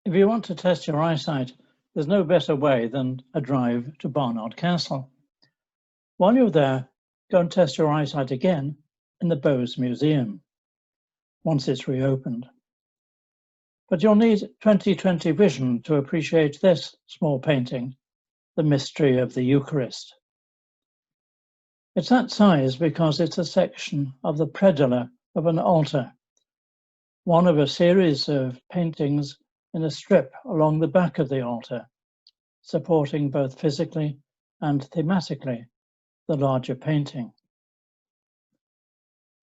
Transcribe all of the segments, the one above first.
If you want to test your eyesight, there's no better way than a drive to Barnard Castle. While you're there, go and test your eyesight again in the Bowes Museum, once it's reopened. But you'll need 20/20 vision to appreciate this small painting, The Mystery of the Eucharist. It's that size because it's a section of the predella of an altar, one of a series of paintings in a strip along the back of the altar, supporting both physically and thematically the larger painting.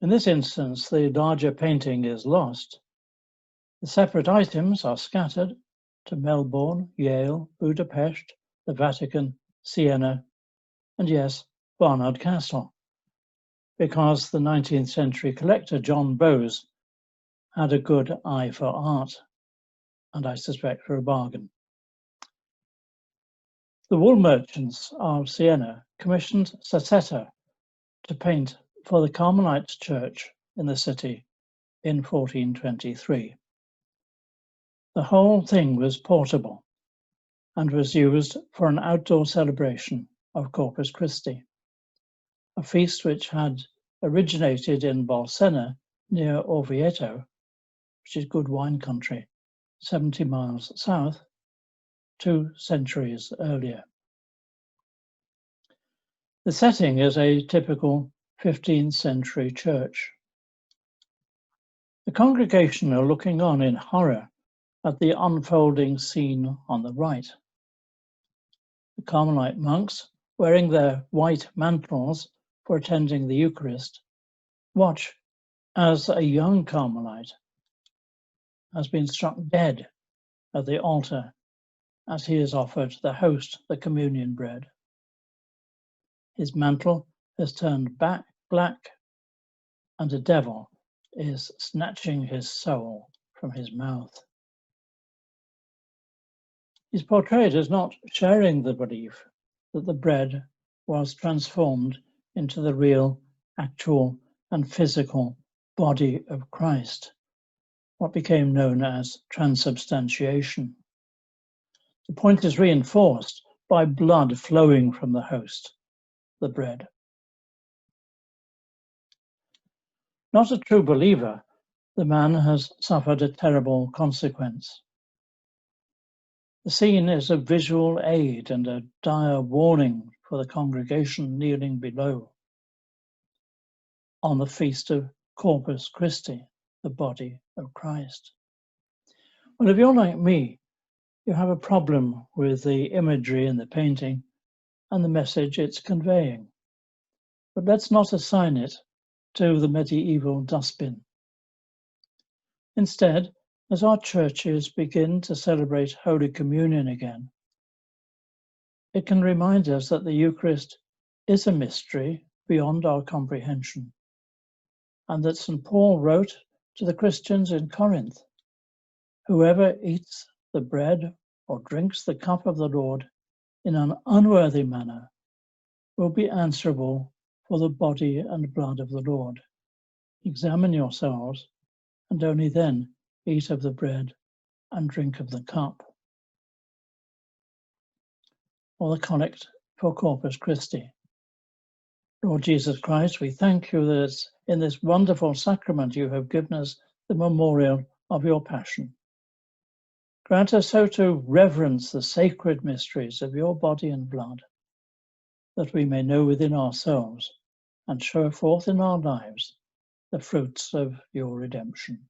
In this instance, the larger painting is lost. The separate items are scattered to Melbourne, Yale, Budapest, the Vatican, Siena, and yes, Barnard Castle, because the 19th century collector John Bowes had a good eye for art, and I suspect for a bargain. The wool merchants of Siena commissioned Sasetta to paint for the Carmelite church in the city in 1423. The whole thing was portable and was used for an outdoor celebration of Corpus Christi, a feast which had originated in Bolsena near Orvieto, which is good wine country, 70 miles south, 2 centuries earlier. The setting is a typical 15th century church. The congregation are looking on in horror at the unfolding scene on the right. The Carmelite monks, wearing their white mantles for attending the Eucharist, watch as a young Carmelite has been struck dead at the altar as he is offered the host, the communion bread. His mantle has turned black, and the devil is snatching his soul from his mouth. He's portrayed as not sharing the belief that the bread was transformed into the real, actual, and physical body of Christ, what became known as transubstantiation. The point is reinforced by blood flowing from the host, the bread. Not a true believer, the man has suffered a terrible consequence. The scene is a visual aid and a dire warning for the congregation kneeling below on the feast of Corpus Christi, the body of Christ. Well, if you're like me, you have a problem with the imagery in the painting and the message it's conveying. But let's not assign it to the medieval dustbin. Instead, as our churches begin to celebrate Holy Communion again, it can remind us that the Eucharist is a mystery beyond our comprehension, and that St. Paul wrote to the Christians in Corinth, "Whoever eats the bread or drinks the cup of the Lord in an unworthy manner will be answerable for the body and blood of the Lord. Examine yourselves, and only then eat of the bread and drink of the cup." Or the collect for Corpus Christi. Lord Jesus Christ, we thank you that in this wonderful sacrament you have given us the memorial of your passion. Grant us so to reverence the sacred mysteries of your body and blood, that we may know within ourselves and show forth in our lives the fruits of your redemption.